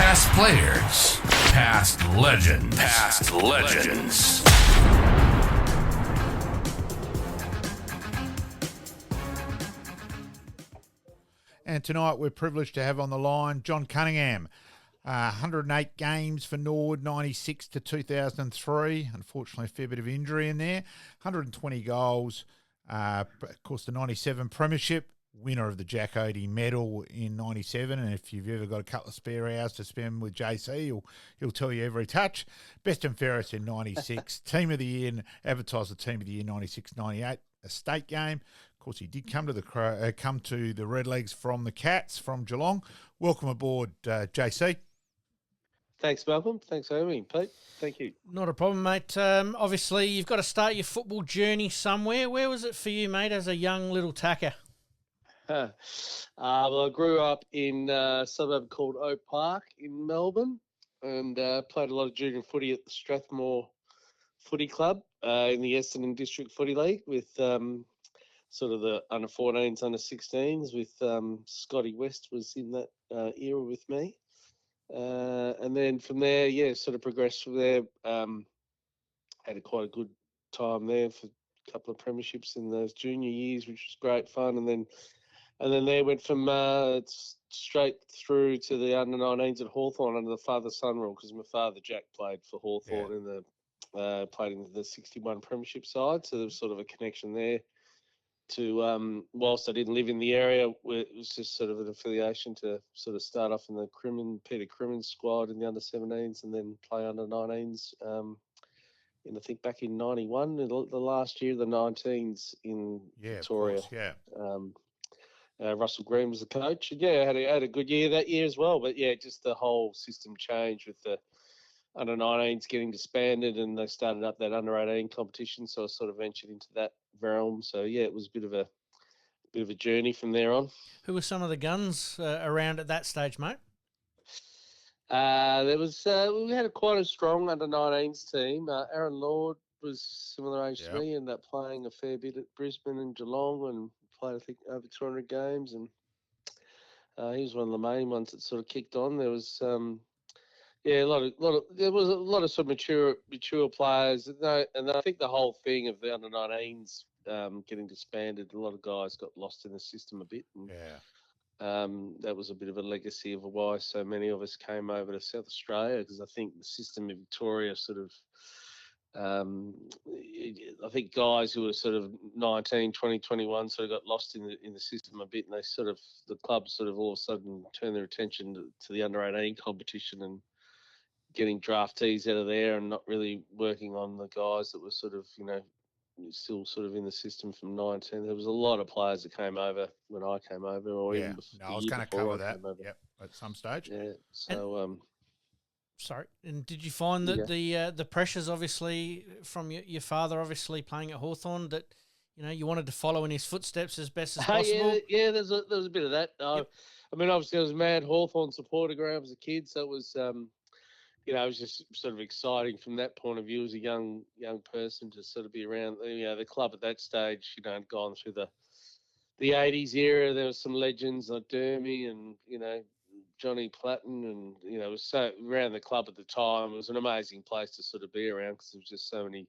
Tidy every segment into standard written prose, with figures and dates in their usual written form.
Past players, past legends, past legends. And tonight we're privileged to have on the line John Cunningham. 108 games for Norwood, 96 to 2003. Unfortunately, a fair bit of injury in there. 120 goals. Of course, the 97 premiership, winner of the Jack Odie medal in 97. And if you've ever got a couple of spare hours to spend with JC, he'll tell you every touch. Best and fairest in 96. Team of the year, advertised the team of the year 96-98. A state game. Of course, he did come to the Redlegs from the Cats from Geelong. Welcome aboard, JC. Thanks, Malcolm. Thanks for having me, Pete. Thank you. Not a problem, mate. Obviously, you've got to start your football journey somewhere. Where was it for you, mate, as a young little tacker? Well, I grew up in a suburb called Oak Park in Melbourne and played a lot of junior footy at the Strathmore Footy Club in the Essendon District Footy League with sort of the under-14s, under-16s with Scotty West was in that era with me. And then from there, sort of progressed from there. Had quite a good time there for a couple of premierships in those junior years, which was great fun. And then there went from straight through to the under-19s at Hawthorn under the father-son rule, because my father Jack played for Hawthorn in the played in the 61 premiership side, so there was sort of a connection there. To whilst I didn't live in the area, it was just sort of an affiliation to sort of start off in the Peter Crimmin squad in the under-17s and then play under-19s. I think back in 91, the last year of the 19s in Victoria. Of course, Russell Green was the coach. And I had a good year that year as well. But just the whole system changed with the under-19s getting disbanded, and they started up that under-18 competition. So I sort of ventured into that realm. So it was a bit of a journey from there on. Who were some of the guns around at that stage, mate? There was we had quite a strong under-19s team. Aaron Lord was similar age to me, ended up playing a fair bit at Brisbane and Geelong, and played I think over 200 games, and he was one of the main ones that sort of kicked on. There was there was a lot of sort of mature players, and I think the whole thing of the under-19s getting disbanded, a lot of guys got lost in the system a bit. And, that was a bit of a legacy of why so many of us came over to South Australia, because I think the system in Victoria sort of, I think guys who were sort of 19, 20, 21 sort of got lost in the system a bit, and the clubs sort of all of a sudden turned their attention to the under-18 competition and getting draftees out of there and not really working on the guys that were sort of, still sort of in the system from 19. There was a lot of players that came over when I came over, or even before. I was going to cover that. At some stage. Yeah. So, sorry. And did you find that the pressures, obviously, from your father, obviously playing at Hawthorn, that you wanted to follow in his footsteps as best as possible? There was a bit of that. I mean, obviously, I was a mad Hawthorn supporter growing up as a kid, so it was. It was just sort of exciting from that point of view as a young person to sort of be around. The club at that stage, had gone through the 80s era. There were some legends like Dermy and Johnny Platten, and it was so around the club at the time. It was an amazing place to sort of be around, because there was just so many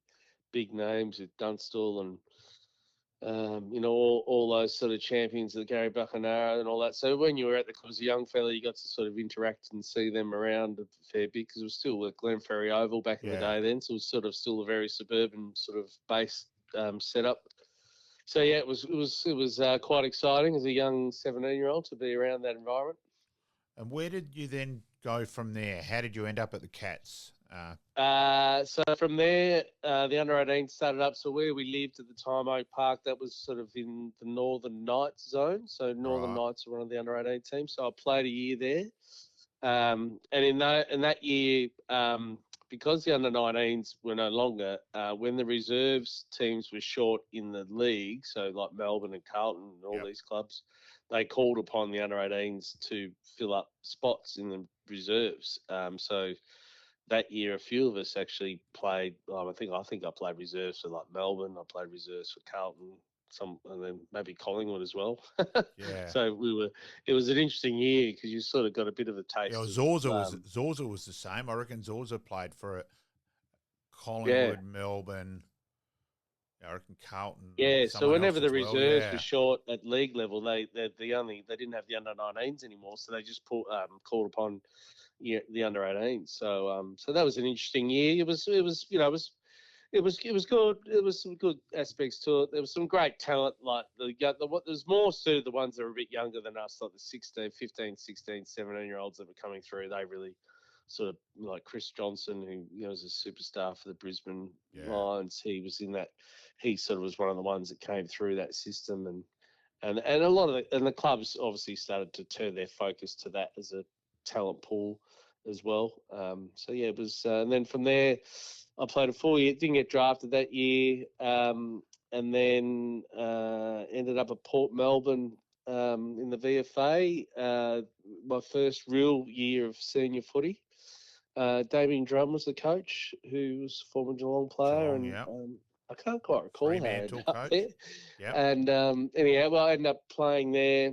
big names with Dunstall and all those sort of champions, the Gary Buchanara and all that. So when you were at the club as a young fella, you got to sort of interact and see them around a fair bit, because it was still at Glenferrie Oval back in the day then. So it was sort of still a very suburban sort of base setup. So it was quite exciting as a young 17-year-old to be around that environment. And where did you then go from there? How did you end up at the Cats? So from there, the under-18 started up. So where we lived at the time, Oak Park, that was sort of in the Northern Knights zone. So Northern Knights were one of the under-18 teams. So I played a year there. And in that year, because the under-19s were no longer, when the reserves teams were short in the league, so like Melbourne and Carlton and all these clubs, they called upon the under-18s to fill up spots in the reserves. So that year, a few of us actually played. I think I played reserves for like Melbourne. I played reserves for Carlton, and then maybe Collingwood as well. Yeah. So it was an interesting year because you sort of got a bit of a taste. Yeah, well, of, Zorza was the same. I reckon Zorza played for yeah. Collingwood, Melbourne. I reckon Carlton, Yeah, so someone whenever else the as well. reserves were Yeah, short at league level, they didn't have the under-19s anymore, so they just called upon the under-18s. So that was an interesting year. It was good. There was some good aspects to it. There was some great talent, like there's more suited the ones that are a bit younger than us, like the 16, 15, 16, 17-year-olds that were coming through. They really sort of like Chris Johnson, who was a superstar for the Brisbane Lions. He was in that. He sort of was one of the ones that came through that system, and a lot of the clubs obviously started to turn their focus to that as a talent pool as well. So yeah, it was, and then from there, I played a full year. Didn't get drafted that year, and then ended up at Port Melbourne in the VFA. My first real year of senior footy. Damien Drum was the coach, who was a former Geelong player, Geelong, and yeah. I can't quite recall how I Fremantle ended up coach. there. Yep. And anyhow, well, I ended up playing there,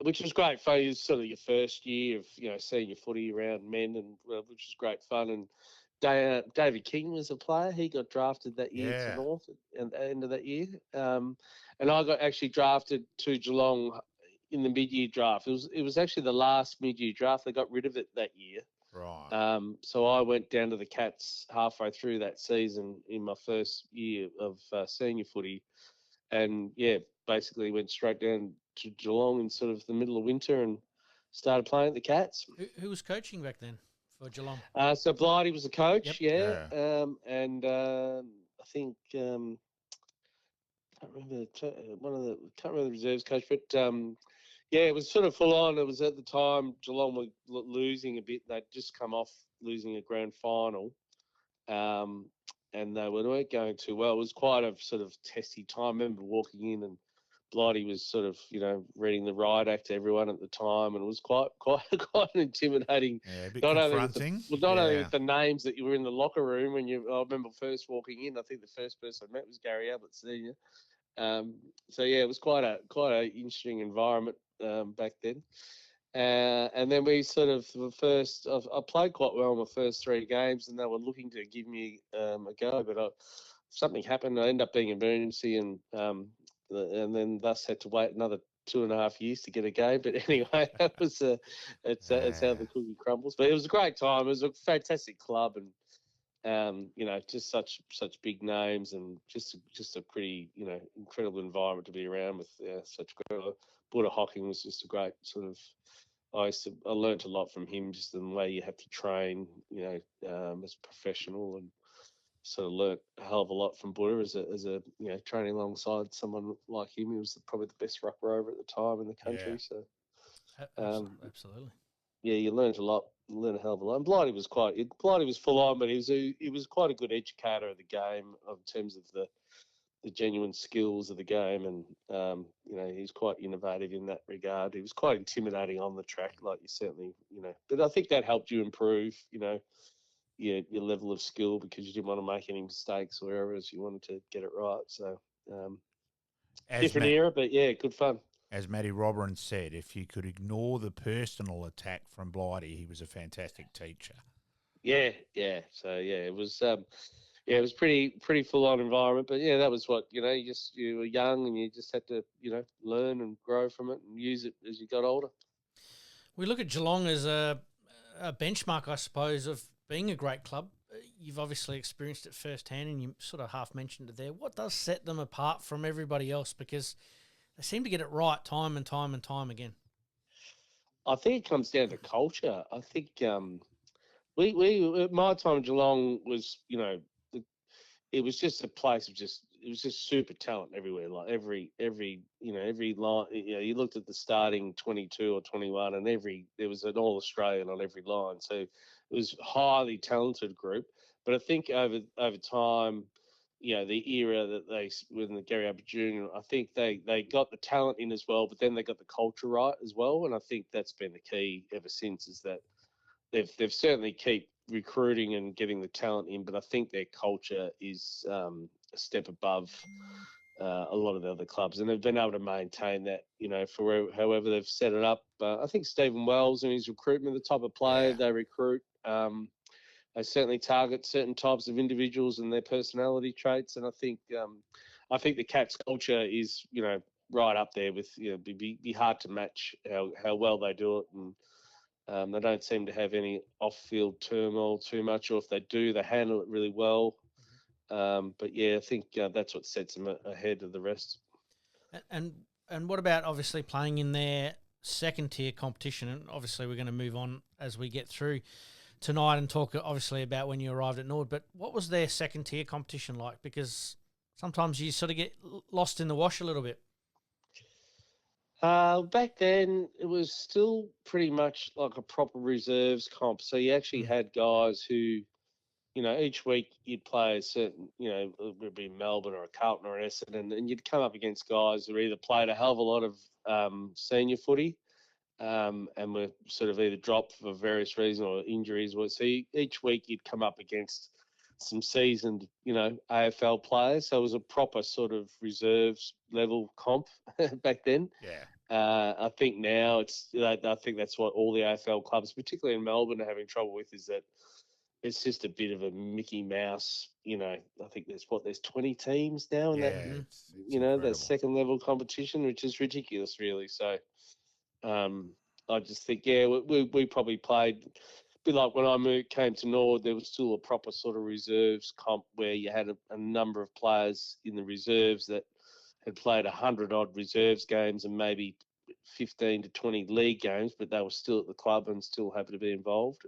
which was great fun. It was sort of your first year of senior footy around men, and which was great fun. And David King was a player. He got drafted that year to North at the end of that year, and I got actually drafted to Geelong in the mid-year draft. It was actually the last mid-year draft. They got rid of it that year. Right. So I went down to the Cats halfway through that season in my first year of senior footy, and basically went straight down to Geelong in sort of the middle of winter and started playing at the Cats. Who was coaching back then for Geelong? So Blighty was the coach, Yep. and I think can't remember can't remember the reserves coach, but it was sort of full on. It was at the time Geelong were losing a bit. They'd just come off losing a grand final, and they weren't going too well. It was quite a sort of testy time. I remember walking in and Blighty was sort of, reading the riot act to everyone at the time, and it was quite quite an intimidating. Yeah, a bit Not confronting. only with the names that you were in the locker room when I remember first walking in. I think the first person I met was Gary Ablett Senior. So it was quite a interesting environment back then. And then we sort of I played quite well in my first 3 games, and they were looking to give me a go, but something happened. I ended up being emergency, and then thus had to wait another 2.5 years to get a game. But anyway, that was it's how the cookie crumbles. But it was a great time. It was a fantastic club, and just such big names, and just a pretty incredible environment to be around with. Such great. Buddha Hocking was just a great sort of. I learnt a lot from him, just in the way you have to train, as a professional, and sort of learnt a hell of a lot from Buddha as a training alongside someone like him. He was probably the best ruck rover at the time in the country. So Absolutely. Yeah, you learned a lot. Learned a hell of a lot. And Blighty was full on, but he was quite a good educator of the game in terms of the genuine skills of the game, and he's quite innovative in that regard. He was quite intimidating on the track, like you certainly But I think that helped you improve, your level of skill, because you didn't want to make any mistakes or errors. You wanted to get it right. So different era, but good fun. As Matty Robin said, if you could ignore the personal attack from Blighty, he was a fantastic teacher. Yeah. So it was. It was pretty full on environment, but that was what you were young, and you just had to learn and grow from it and use it as you got older. We look at Geelong as a benchmark, I suppose, of being a great club. You've obviously experienced it firsthand, and you sort of half mentioned it there. What does set them apart from everybody else? Because they seem to get it right time and time and time again. I think it comes down to culture. I think we at my time Geelong was it was just a place of it was just super talent everywhere. Like every line, you looked at the starting 22 or 21, and there was an All Australian on every line. So it was a highly talented group. But I think over time, the era that when the Gary Ablett Jr., I think they got the talent in as well, but then they got the culture right as well. And I think that's been the key ever since, is that they've certainly keep recruiting and getting the talent in, but I think their culture is a step above a lot of the other clubs, and they've been able to maintain that, for however they've set it up. I think Stephen Wells and his recruitment, the type of player they recruit, they certainly target certain types of individuals and their personality traits, and I think the Cats culture is, right up there with, be hard to match how well they do it, and they don't seem to have any off-field turmoil too much, or if they do, they handle it really well. But yeah, I think that's what sets them ahead of the rest. And what about obviously playing in their second tier competition? And obviously we're going to move on as we get through tonight and talk obviously about when you arrived at Norwood. But what was their second tier competition like? Because sometimes you sort of get lost in the wash a little bit. Back then, it was still pretty much like a proper reserves comp. So you actually had guys who, each week you'd play a certain, it would be Melbourne or a Carlton or an Essendon, and you'd come up against guys who either played a hell of a lot of senior footy and were sort of either dropped for various reasons or injuries. So each week you'd come up against some seasoned, AFL players. So it was a proper sort of reserves level comp back then. Yeah. I think now I think that's what all the AFL clubs, particularly in Melbourne, are having trouble with, is that it's just a bit of a Mickey Mouse. I think there's 20 teams now in It's that incredible. second level competition, which is ridiculous, really. So I just think, we probably played a bit like when I came to Norwood. There was still a proper sort of reserves comp where you had a number of players in the reserves that had played 100-odd reserves games and maybe 15 to 20 league games, but they were still at the club and still happy to be involved.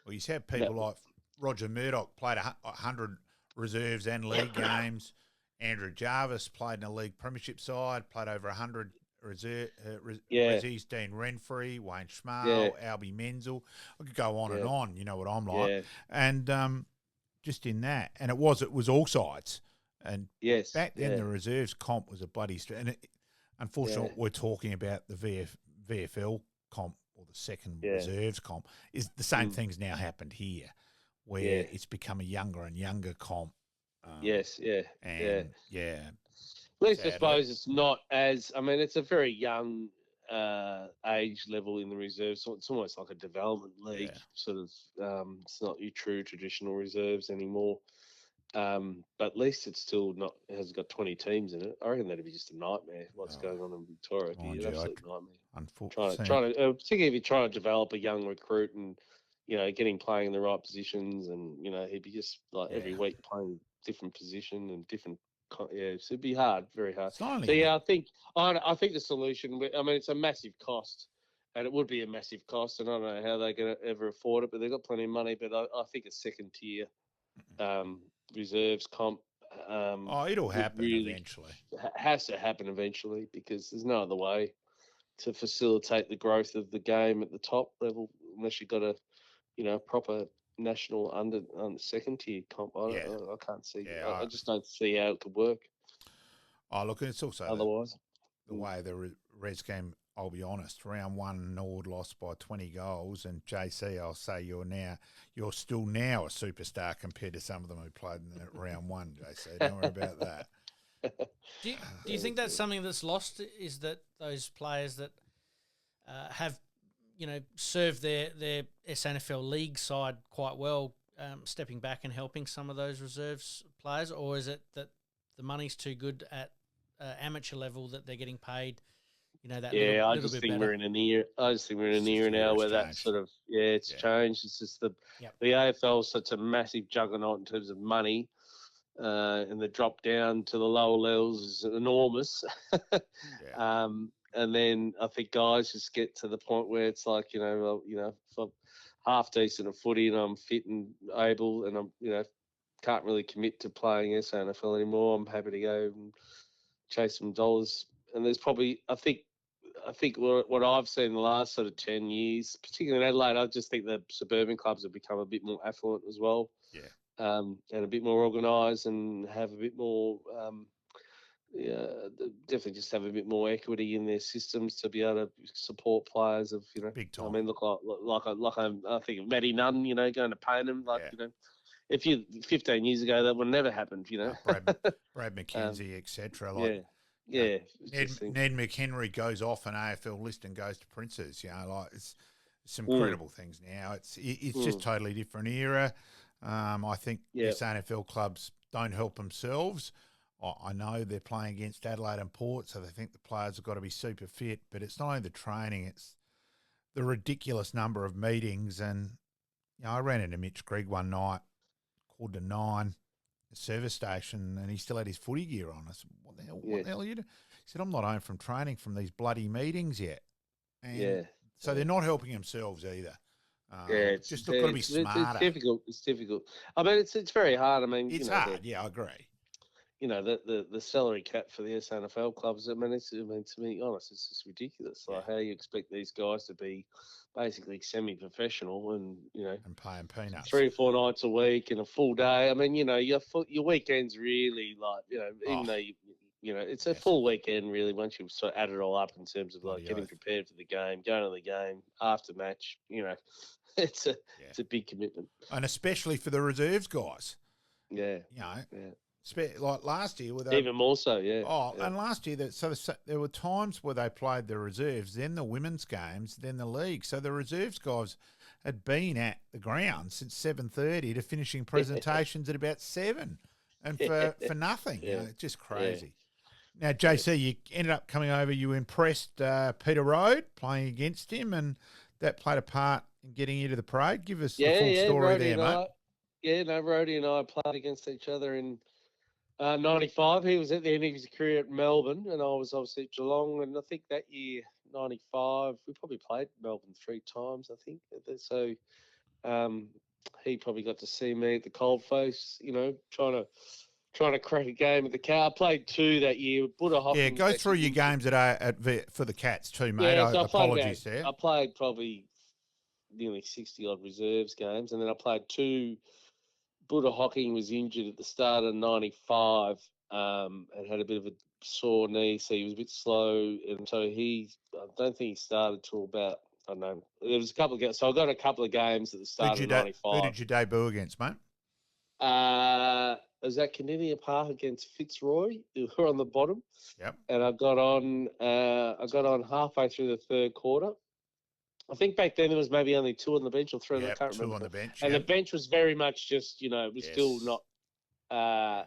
Well, you have people like Roger Murdoch played 100 reserves and league games. Andrew Jarvis played in a league premiership side, played over 100 reserves. Dean Renfrey, Wayne Schmal, Albie Menzel. I could go on and on. You know what I'm like. Yeah. And just in that, and it was all sides. And back then the reserves comp was a bloody and unfortunately we're talking about the VFL comp or the second reserves comp is the same things now happened here where it's become a younger and younger comp. At least sadly. I suppose it's not as, it's a very young age level in the reserves. So it's almost like a development league sort of. It's not your true traditional reserves anymore. But at least it's still hasn't got 20 teams in it. I reckon that'd be just a nightmare. What's going on in Victoria? It'd be an absolute nightmare. Unfortunately, particularly if you're trying to develop a young recruit and getting playing in the right positions, and he'd be just like every week playing different position and different. So it'd be hard, very hard. So I think the solution. It's a massive cost, and it would be a massive cost, and I don't know how they're going to ever afford it. But they've got plenty of money. But I think a second tier. Reserves comp. It'll happen eventually. Has to happen eventually because there's no other way to facilitate the growth of the game at the top level unless you've got a, proper national under second tier comp. I can't see. I just don't see how it could work. Oh, look, it's also otherwise the way the res game. I'll be honest. Round one, Norwood lost by 20 goals, and JC, I'll say you're still now a superstar compared to some of them who played in round one. JC, don't worry about that. Do you think that's something that's lost? Is that those players that have served their SNFL league side quite well, stepping back and helping some of those reserves players, or is it that the money's too good at amateur level that they're getting paid? I just think we're in an era. I just think we're in an era now where that sort of it's changed. It's just the AFL is such a massive juggernaut in terms of money, and the drop down to the lower levels is enormous. And then I think guys just get to the point where it's like if I'm half decent at footy and I'm fit and able and I'm can't really commit to playing SNFL anymore. I'm happy to go and chase some dollars. And there's probably I think what I've seen in the last sort of 10 years, particularly in Adelaide, I just think the suburban clubs have become a bit more affluent as well. And a bit more organised and have a bit more, definitely just have a bit more equity in their systems to be able to support players of, big time. Look like I think of Matty Nunn, going to Paynham, if you 15 years ago, that would never happened, you know. Brad McKenzie, etc. Yeah, Like, yeah. Ned McHenry goes off an AFL list and goes to Princes. You know, like it's some Mm. credible things now. It's just totally different era. I think Yep. SANFL clubs don't help themselves. I know they're playing against Adelaide and Port, so they think the players have got to be super fit. But it's not only the training; it's the ridiculous number of meetings. And you know, I ran into Mitch Gregg one night, 8:45, the service station, and he still had his footy gear on. I said, "What the hell? Yeah. What the hell are you doing?" He said, "I'm not home from training from these bloody meetings yet." And Yeah. so they're not helping themselves either. Yeah, Just got to be smarter. It's difficult. It's difficult. I mean, it's very hard. I mean, It's hard. Yeah, I agree. You know, the salary cap for the SNFL clubs. I mean, to be honest, it's just ridiculous. Like how you expect these guys to be basically semi-professional and and paying peanuts 3 or 4 nights a week and a full day. I mean, your weekends really even though it's a full weekend really once you sort of add it all up in terms of like getting prepared for the game, going to the game, after match. It's a big commitment, and especially for the reserves guys. Yeah, like last year, with even more so, yeah. And last year, there were times where they played the reserves, then the women's games, then the league. So the reserves guys had been at the ground since 7:30 to finishing presentations at about 7, and for nothing. It's just crazy. Now, JC, you ended up coming over. You impressed Peter Rode playing against him, and that played a part in getting you to the parade. Give us the full story there, mate. Rhodey and I played against each other in 95. He was at the end of his career at Melbourne, and I was obviously at Geelong. And I think that year, 95, we probably played Melbourne 3 times, I think. So he probably got to see me at the coalface, trying to crack a game at the Cat. I played 2 that year. Buddha Hopkins. Yeah, go through your games for the Cats too, mate. Yeah, so apologies there. I played probably nearly 60-odd reserves games, and then I played 2. Buddha Hocking was injured at the start of 95 and had a bit of a sore knee, so he was a bit slow. And so I don't think he started till about, I don't know, there was a couple of games. So I got a couple of games at the start of 95. Who did you debut against, mate? It was at Cunningham Park against Fitzroy, who were on the bottom. Yep. And I got on halfway through the third quarter. I think back then there was maybe only 2 on the bench or 3. I can't remember. 2 on the bench. And the bench was very much just, it was still not.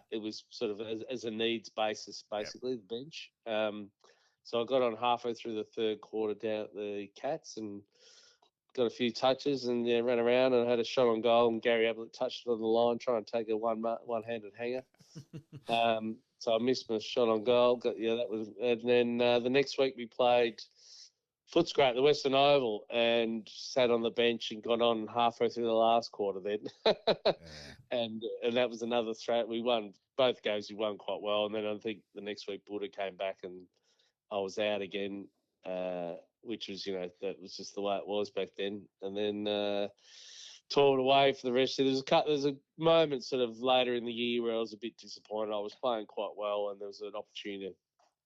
It was sort of as a needs basis, basically, the bench. So I got on halfway through the third quarter down at the Cats and got a few touches and ran around and had a shot on goal. And Gary Ablett touched it on the line, trying to take a one-handed hanger. So I missed my shot on goal. That was. And then the next week we played Footscray at the Western Oval and sat on the bench and got on halfway through the last quarter then. And that was another threat. We won both games. We won quite well. And then I think the next week Buddha came back and I was out again, which was, that was just the way it was back then. And then tore it away for the rest of it. There's a moment sort of later in the year where I was a bit disappointed. I was playing quite well and there was an opportunity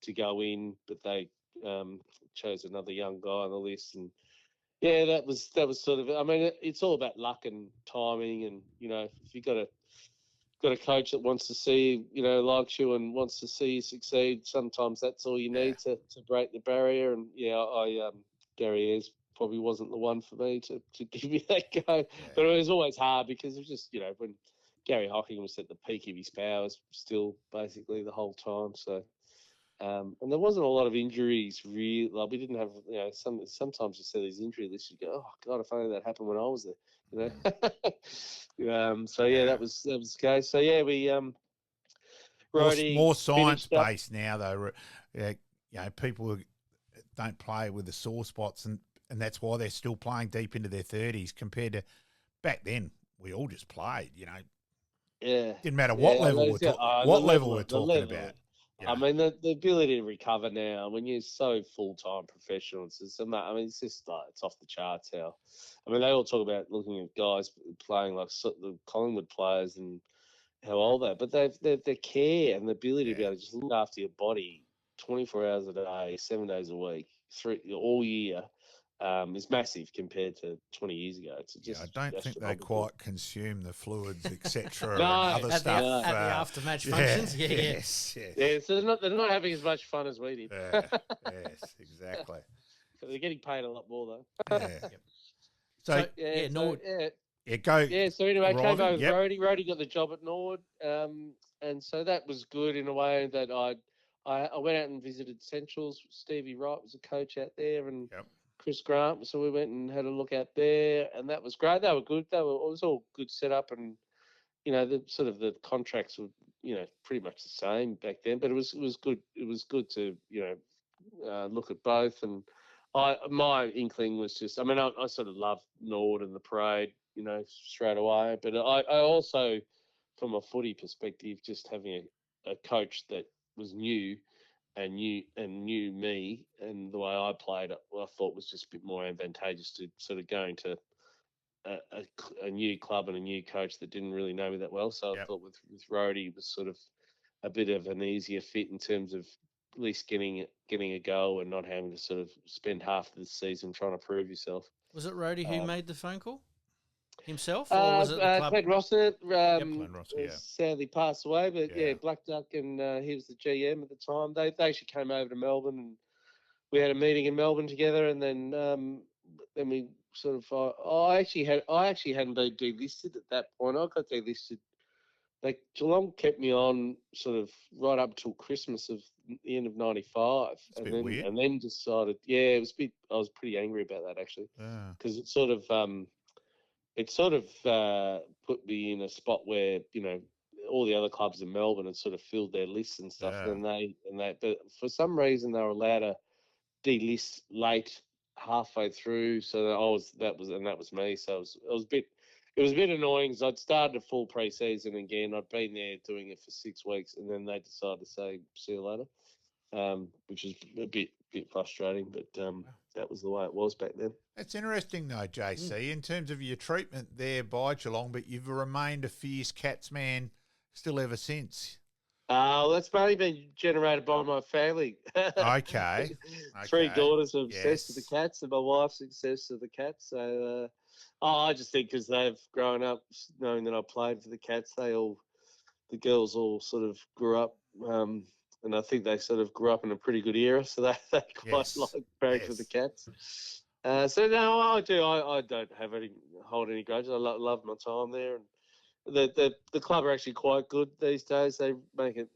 to go in, but they chose another young guy on the list, and that was sort of. I mean, it's all about luck and timing, and if you got a coach that wants to see likes you and wants to see you succeed, sometimes that's all you need to break the barrier. And Gary Ayres probably wasn't the one for me to give me that go, but it was always hard because it was just when Gary Hocking was at the peak of his powers still basically the whole time, so. And there wasn't a lot of injuries, really. Like we didn't have, sometimes you see these injury lists, you go, oh God, if only that happened when I was there, that was the case. So we more science based now though. People don't play with the sore spots, and that's why they're still playing deep into their 30s compared to back then. We all just played, Didn't matter what level we're talking about. I mean, the ability to recover now, when you're so full-time professional, it's just it's off the charts how. I mean, they all talk about looking at guys playing like the Collingwood players and how old they are, but their care and the ability to be able to just look after your body 24 hours a day, 7 days a week, all year, is massive compared to 20 years ago. It's just I don't think they astronomical. quite consume the fluids, etc., No, and other at At stuff. the, at the after-match functions, yeah. Yes, yes. Yeah, so they're not having as much fun as we did. Yes, exactly. They're getting paid a lot more though. Yeah. Yep. So, Yeah, Norwood. go. Yeah, so anyway, came arriving, over with yep. Rhodey. Rhodey got the job at Norwood, and so that was good in a way that I went out and visited Centrals. Stevie Wright was a coach out there, and Yep. Chris Grant. So we went and had a look out there, and that was great. They were good. It was all good setup, and the sort of the contracts were pretty much the same back then. But it was good. It was good to look at both, and my inkling was just, I mean, I sort of loved Norwood and the parade, straight away. But I also, from a footy perspective, just having a coach that was new and knew me and the way I played, I thought was just a bit more advantageous to sort of going to a new club and a new coach that didn't really know me that well. So I thought with Rhodey it was sort of a bit of an easier fit in terms of at least getting a go and not having to sort of spend half of the season trying to prove yourself. Was it Rhodey who made the phone call himself, or was it the club? Glenn Rosser, Glenn Rosser, sadly passed away, but Yeah. Black Duck, and he was the GM at the time. They actually came over to Melbourne, and we had a meeting in Melbourne together, and then we sort of I actually hadn't been delisted at that point. I got delisted. Geelong kept me on sort of right up till Christmas of the end of *95, a bit weird. and then decided, it was a bit. I was pretty angry about that actually, because it sort of put me in a spot where all the other clubs in Melbourne had sort of filled their lists and stuff, and but for some reason they were allowed to delist late, halfway through. So that was me. So it was a bit annoying because I'd started a full pre-season again. I'd been there doing it for 6 weeks, and then they decided to say see you later, which is a bit frustrating. But that was the way it was back then. That's interesting, though, JC, in terms of your treatment there by Geelong, but you've remained a fierce Cats man still ever since. That's mainly been generated by my family. Okay. 3 daughters are obsessed Yes. with the Cats, and my wife's obsessed with the Cats. So I just think because they've grown up knowing that I played for the Cats, the girls all sort of grew up, and I think they sort of grew up in a pretty good era, so they quite like playing for the Cats. So no, I do. I don't hold any grudges. I love my time there, and the club are actually quite good these days. They make it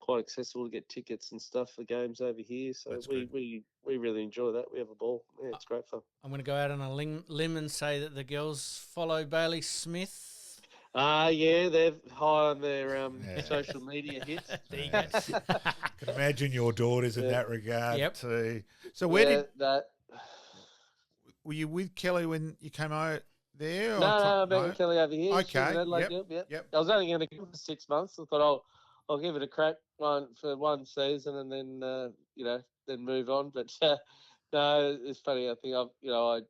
quite accessible to get tickets and stuff for games over here. So we really enjoy that. We have a ball. Yeah, it's great fun. I'm going to go out on a limb and say that the girls follow Bailey Smith. Yeah, they're high on their social media hits. There you go. Can imagine your daughters in that regard too. So were you with Kelly when you came out there? No, I've been with Kelly over here. Okay. Yep. I was only going to give it for 6 months. I thought I'll give it a crack for one season and then then move on. But no, it's funny. I think I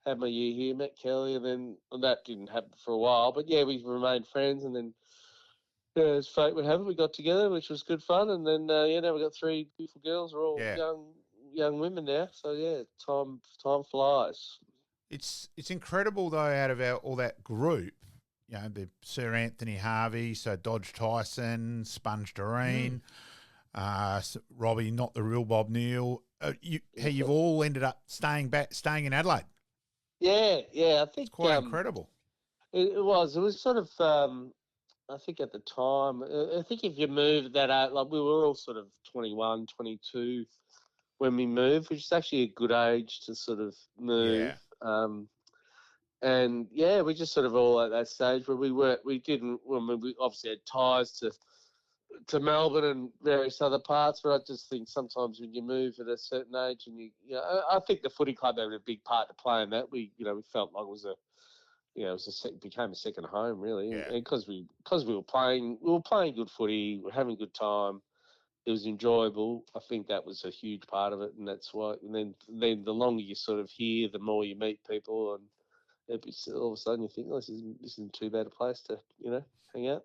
had my year here, met Kelly, and that didn't happen for a while. But yeah, we remained friends, and then as fate would have it, we got together, which was good fun. And then now we got 3 beautiful girls. We're all young women now. So yeah, time flies. It's incredible though. Out of all that group, the Sir Anthony Harvey, so Dodge Tyson, Sponge Doreen, Robbie, not the real Bob Neal. You've all ended up staying in Adelaide. Yeah. I think it's quite incredible. It was sort of. I think at the time, I think if you moved that out, like we were all sort of 21, 22 when we moved, which is actually a good age to sort of move. And we just sort of all at that stage where we obviously had ties to Melbourne and various other parts, but I just think sometimes when you move at a certain age and I think the footy club had a big part to play in that. We felt like it became a second home really, and because we were playing good footy, we were having a good time. It was enjoyable. I think that was a huge part of it, and that's why. And then the longer you sort of here, the more you meet people, all of a sudden you think, oh, this isn't too bad a place to, hang out.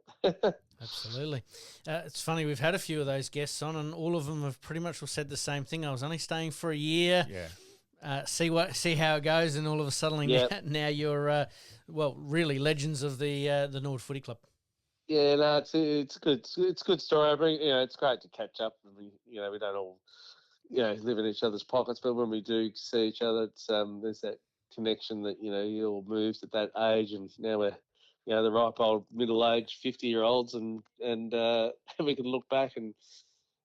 Absolutely. It's funny, we've had a few of those guests on, and all of them have pretty much said the same thing. I was only staying for a year. Yeah. See how it goes, and all of a sudden now you're really legends of the Norwood Footy Club. Yeah, no, it's good. It's a good story. It's great to catch up. We don't all, live in each other's pockets, but when we do see each other, it's there's that connection that you all moved at that age, and now we're the ripe old middle-aged 50-year-olds, and we can look back and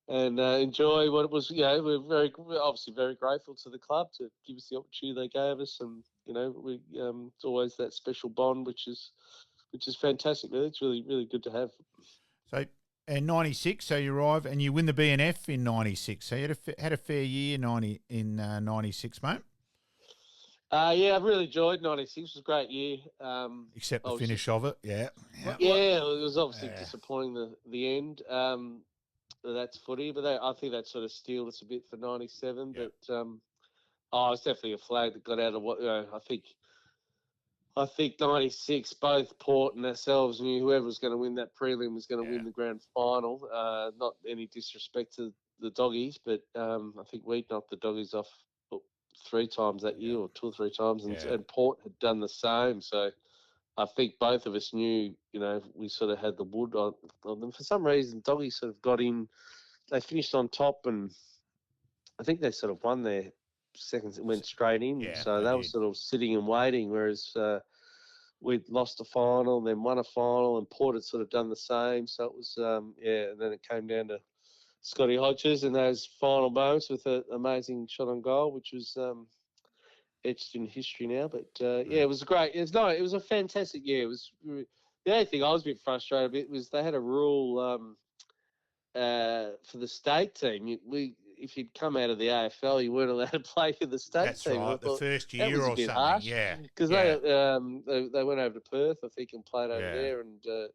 enjoy what it was. We're obviously very grateful to the club to give us the opportunity they gave us, and it's always that special bond, which is fantastic. Really, it's really really good to have. So in '96, so you arrive and you win the BNF in '96. So you had a fair year in '96, mate. Yeah, I've really enjoyed '96. It was a great year. Except the finish of it, yeah. Yeah, it was obviously disappointing the end. That's footy, but I think that sort of steeled us a bit for '97. Yeah. But it's definitely a flag that got out of what I think '96, both Port and ourselves knew whoever was going to win that prelim was going to win the grand final. Not any disrespect to the Doggies, but I think we knocked the Doggies off 3 times that year, or 2 or 3 times, and Port had done the same. So I think both of us knew, we sort of had the wood on them. For some reason, Doggies sort of got in. They finished on top, and I think they sort of won their seconds and went straight in. Yeah, so they were sort of sitting and waiting, whereas we'd lost a final, then won a final, and Port had sort of done the same. So it was, and then it came down to Scotty Hodges and those final moments with an amazing shot on goal, which was etched in history now. But it was great. It was a fantastic year. It was the only thing I was a bit frustrated with was they had a rule for the state team. If you'd come out of the AFL, you weren't allowed to play for the state team. That's right, the first year or something. Harsh, yeah, because they went over to Perth, I think, and played over there, and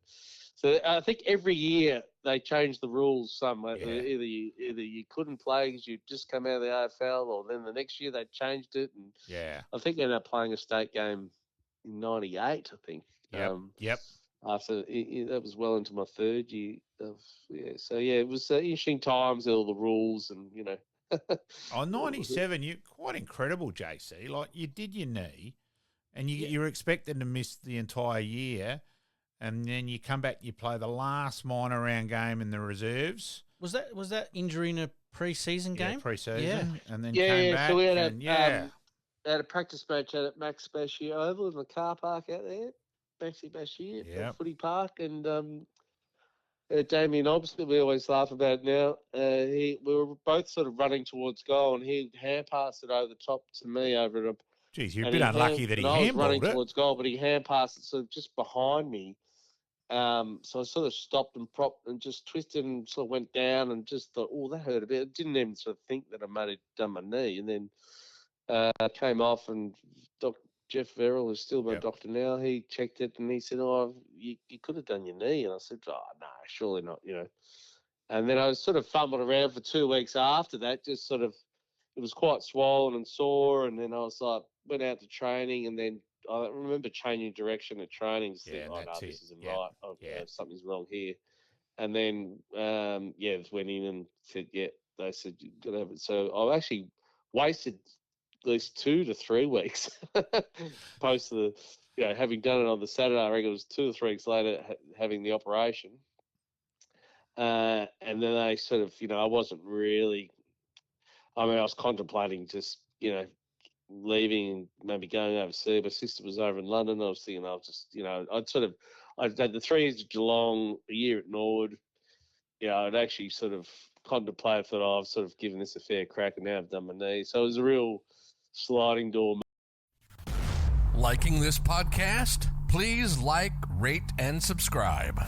so I think every year they changed the rules somewhat. Yeah. Either you couldn't play because you'd just come out of the AFL, or then the next year they changed it, and I think they ended up playing a state game in '98. I think. Yep. After that was well into my 3rd year of it was interesting times, all the rules, and '97, you're quite incredible, JC. Like, you did your knee, and you're expected to miss the entire year, and then you come back, you play the last minor round game in the reserves. Was that injury in a pre-season game? Pre-season, and then came back. So we had a practice match at Max Bashir Oval in the car park out there, Maxi Bashir, Footy Park, and Damien Obbs, that we always laugh about now. We were both sort of running towards goal, and he hand passed it over the top to me over at a. Geez, you're a bit unlucky that he handballed it. I was running towards goal, but he hand passed it sort of just behind me. So I sort of stopped and propped and just twisted and sort of went down and just thought, oh, that hurt a bit. I didn't even sort of think that I might have done my knee. And then I came off, and Jeff Verrill, who's still my doctor now, he checked it and he said, oh, you could have done your knee. And I said, oh, no, surely not, And then I was sort of fumbled around for 2 weeks after that, just sort of, it was quite swollen and sore. And then I was like, went out to training, and then I remember changing direction at training to think, oh, no, this isn't right. Oh, something's wrong here. And then, went in and said, they said, you've got to have it. So I actually wasted at least 2 to 3 weeks post the, having done it on the Saturday. I reckon it was 2 or 3 weeks later having the operation. And then they sort of, I wasn't really, I was contemplating just, leaving and maybe going overseas. My sister was over in London. I was thinking I'll just, I'd had the 3 years at Geelong, a year at Norwood. I'd actually sort of contemplated that I've sort of given this a fair crack, and now I've done my knee. So it was a real sliding door. Liking this podcast? Please like, rate, and subscribe.